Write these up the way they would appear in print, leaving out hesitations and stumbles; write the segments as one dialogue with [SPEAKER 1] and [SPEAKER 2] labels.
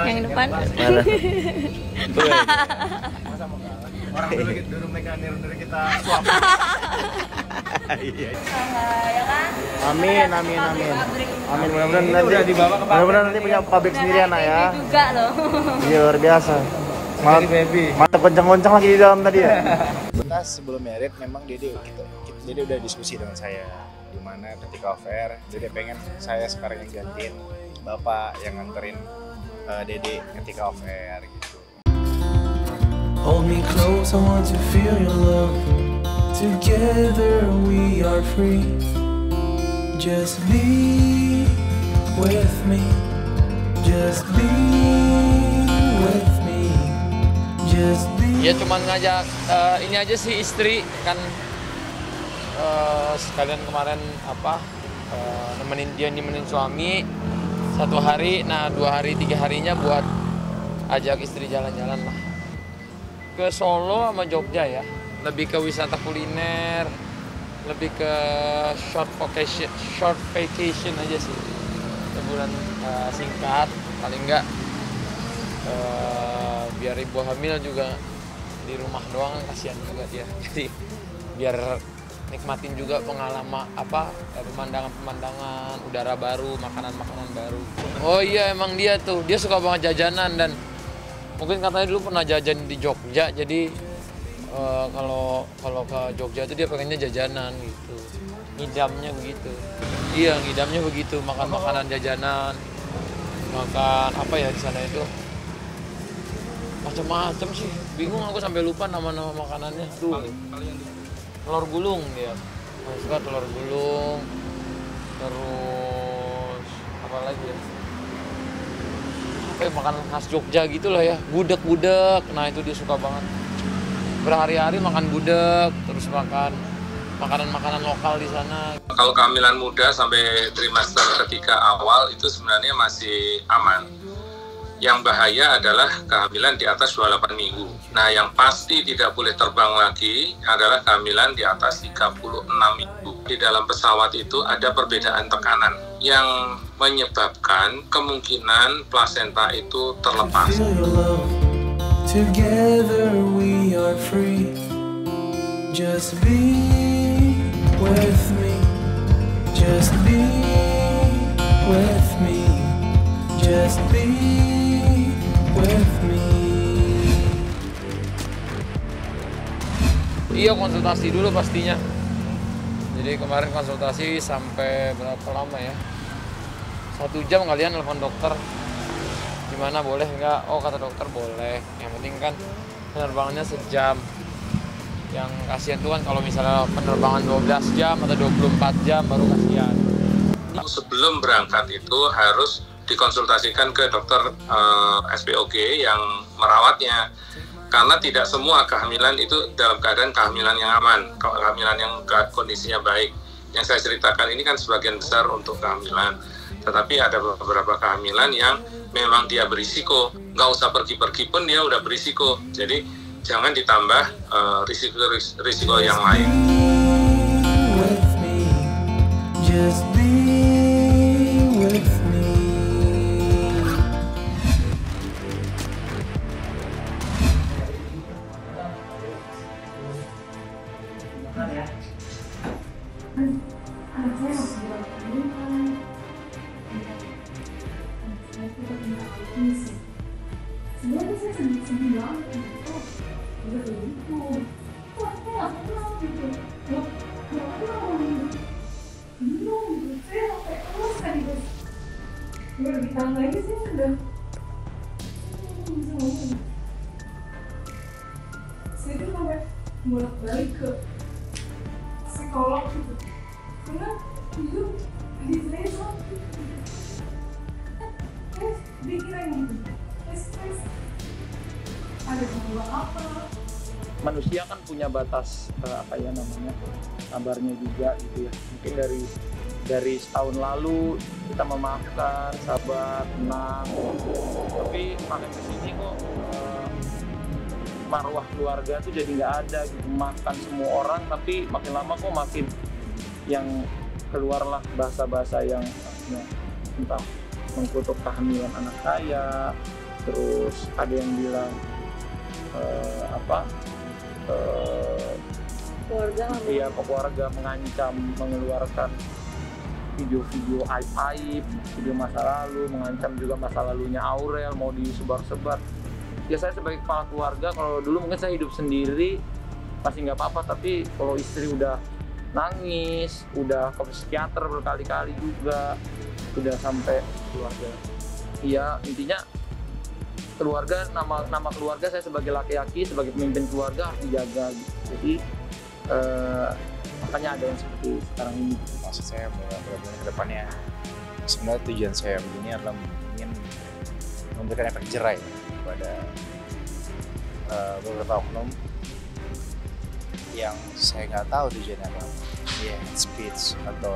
[SPEAKER 1] Yang depan.
[SPEAKER 2] Mana?
[SPEAKER 3] Orang dulu mereka niru kita swap.
[SPEAKER 2] Iya.
[SPEAKER 1] Ya kan?
[SPEAKER 2] Amin. Mudah-mudahan nanti punya pabrik sendiri anak ya.
[SPEAKER 1] Juga loh.
[SPEAKER 2] Iya, luar biasa. Mantap kencang-kencang lagi di dalam tadi ya. Betas sebelum merit memang Dede udah diskusi dengan saya di mana ketika off air Dede pengen saya sekarang yang gantiin Bapak yang nganterin Dede ketika off air gitu.
[SPEAKER 4] Hold me close, I want to feel your love. Together we are free. Just be with me. Just be with me. Just be.
[SPEAKER 5] Ya cuman ngajak ini aja sih istri kan sekalian kemarin nemenin suami 1 hari, nah 2 hari 3 harinya buat ajak istri jalan-jalan lah ke Solo sama Jogja ya, lebih ke wisata kuliner, lebih ke short vacation aja sih, liburan singkat paling enggak biar ibu hamil juga di rumah doang kasihan juga dia, jadi biar nikmatin juga pengalaman pemandangan udara baru, makanan baru. Oh iya emang dia suka banget jajanan dan mungkin katanya dulu pernah jajan di Jogja, jadi kalau ke Jogja itu dia pengennya jajanan gitu, ngidamnya begitu. Iya ngidamnya begitu, makan makanan jajanan, makan apa ya di sana itu macam-macam sih, bingung aku sampai lupa nama-nama makanannya. Telur gulung dia, suka telur gulung, terus apa lagi ya? Makan khas Jogja gitu lah ya, gudeg, nah itu dia suka banget. Berhari-hari makan gudeg, terus makan makanan lokal di sana.
[SPEAKER 6] Kalau kehamilan muda sampai trimester ketiga awal itu sebenarnya masih aman. Yang bahaya adalah kehamilan di atas 28 minggu. Nah yang pasti tidak boleh terbang lagi adalah kehamilan di atas 36 minggu. Di dalam pesawat itu ada perbedaan tekanan yang menyebabkan kemungkinan plasenta itu terlepas.
[SPEAKER 4] Together we are free. Just be with me. Just be with me. Just be with me.
[SPEAKER 5] Iya konsultasi dulu pastinya. Jadi kemarin konsultasi sampai berapa lama ya? 1 jam kalian telepon dokter. Gimana boleh nggak? Oh kata dokter boleh. Yang penting kan penerbangannya sejam. Yang kasihan tuh kan kalau misalnya penerbangan 12 jam atau 24 jam baru kasihan.
[SPEAKER 6] Sebelum berangkat itu harus dikonsultasikan ke dokter SPOG yang merawatnya. Karena tidak semua kehamilan itu dalam keadaan kehamilan yang aman, kehamilan yang kondisinya baik. Yang saya ceritakan ini kan sebagian besar untuk kehamilan. Tetapi ada beberapa kehamilan yang memang dia berisiko. Nggak usah pergi-pergi pun dia udah berisiko. Jadi jangan ditambah risiko yang lain.
[SPEAKER 4] Just be with me.
[SPEAKER 7] Sebenarnya saya sedih banget gitu. Udah kayak gitu. Kok aku nggak kenal gitu. Kenapa orang bingung gitu. Saya sampai terus kan gitu. Udah ditambah lagi sih udah. Bisa ngomong. Saya tuh sampai bolak-balik ke psikolog gitu. Karena itu di saya sakit. Dia kira yang gitu. Ada gangguan apa?
[SPEAKER 8] Manusia kan punya batas sabarnya juga gitu ya. Mungkin dari setahun lalu kita memaafkan, sabar, tenang. Tapi makin kesini kok marwah keluarga tuh jadi nggak ada gitu. Maafkan semua orang, tapi makin lama kok makin yang keluarlah bahasa-bahasa yang entah mengkutuk kehamilan anak saya, terus ada yang bilang keluarga mengancam mengeluarkan video-video aib, video masa lalu, mengancam juga masa lalunya Aurel mau disebar-sebar. Ya saya sebagai kepala keluarga, kalau dulu mungkin saya hidup sendiri masih nggak apa-apa, tapi kalau istri udah nangis, udah ke psikiater berkali-kali juga, udah sampai keluarga. Iya, intinya keluarga, nama keluarga saya sebagai laki-laki, sebagai pemimpin keluarga harus dijaga gitu. Jadi makanya ada yang seperti sekarang ini.
[SPEAKER 2] Maksud saya benar-benar ke depannya, sebenarnya tujuan saya begini adalah ingin memberikan efek jerai kepada beberapa oknum yang saya nggak tahu tujuannya apa, ya speech atau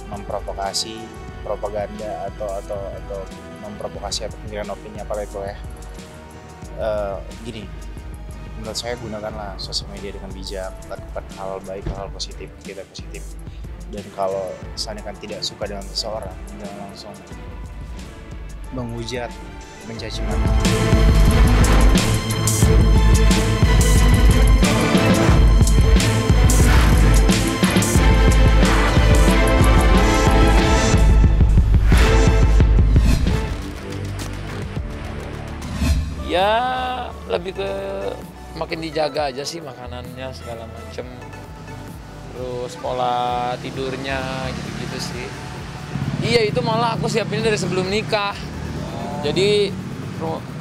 [SPEAKER 2] memprovokasi, propaganda atau memprovokasi atau penggiringan opini apa itu ya. Gini, menurut saya gunakanlah sosial media dengan bijak, lakukan hal baik, hal positif, kita positif. Dan kalau misalnya kan tidak suka dengan seseorang, jangan langsung menghujat, mencaci maki.
[SPEAKER 5] Ya lebih ke makin dijaga aja sih makanannya segala macem, terus pola tidurnya gitu-gitu sih. Iya, itu malah aku siapin dari sebelum nikah. Jadi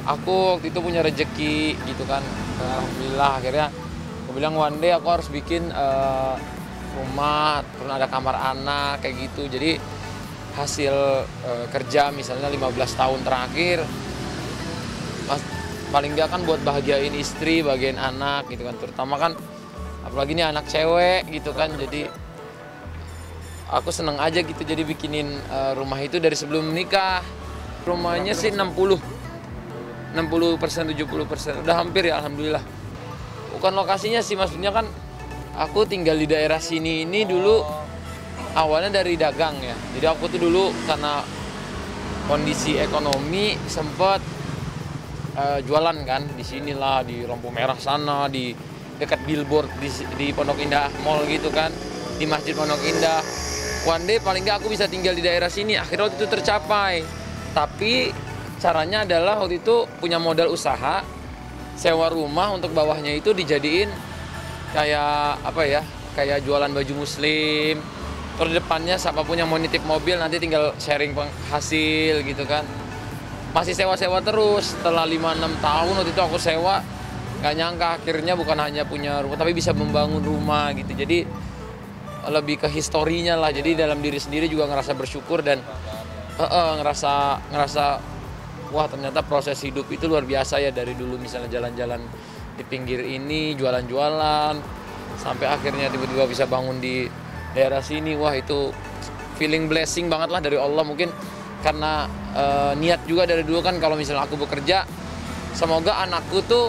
[SPEAKER 5] aku waktu itu punya rezeki gitu kan, alhamdulillah akhirnya aku bilang one day aku harus bikin rumah, terus ada kamar anak kayak gitu. Jadi hasil kerja misalnya 15 tahun terakhir paling nggak kan buat bahagiain istri, bahagiain anak gitu kan, terutama kan apalagi ini anak cewek gitu kan. Jadi aku seneng aja gitu, jadi bikinin rumah itu dari sebelum menikah. Rumahnya sih 60%, 70%, udah hampir ya alhamdulillah. Bukan lokasinya sih, maksudnya kan aku tinggal di daerah sini ini dulu awalnya dari dagang ya. Jadi aku tuh dulu karena kondisi ekonomi sempet jualan kan di sinilah, di lampu merah sana, di dekat billboard di Pondok Indah Mall gitu kan, di Masjid Pondok Indah. One day paling nggak aku bisa tinggal di daerah sini. Akhirnya waktu itu tercapai. Tapi caranya adalah waktu itu punya modal usaha, sewa rumah untuk bawahnya itu dijadiin kayak apa ya, kayak jualan baju muslim. Terus depannya siapapun yang mau nitip mobil nanti tinggal sharing hasil gitu kan. Masih sewa-sewa terus, setelah 5-6 tahun waktu itu aku sewa, nggak nyangka akhirnya bukan hanya punya rumah, tapi bisa membangun rumah gitu. Jadi lebih ke historinya lah, jadi dalam diri sendiri juga ngerasa bersyukur dan ngerasa wah ternyata proses hidup itu luar biasa ya, dari dulu misalnya jalan-jalan di pinggir ini, jualan-jualan, sampai akhirnya tiba-tiba bisa bangun di daerah sini. Wah itu feeling blessing banget lah dari Allah, mungkin karena niat juga dari dulu kan kalau misalnya aku bekerja, semoga anakku tuh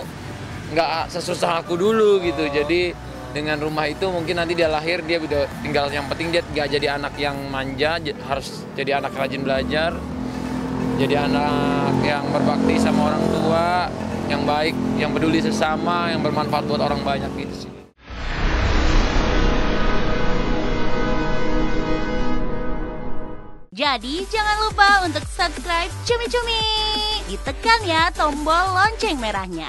[SPEAKER 5] nggak sesusah aku dulu gitu. Jadi dengan rumah itu mungkin nanti dia lahir, dia udah tinggal, yang penting dia nggak jadi anak yang manja, harus jadi anak rajin belajar, jadi anak yang berbakti sama orang tua, yang baik, yang peduli sesama, yang bermanfaat buat orang banyak gitu sih.
[SPEAKER 1] Jadi jangan lupa untuk subscribe Cumi Cumi. Ditekan ya tombol lonceng merahnya.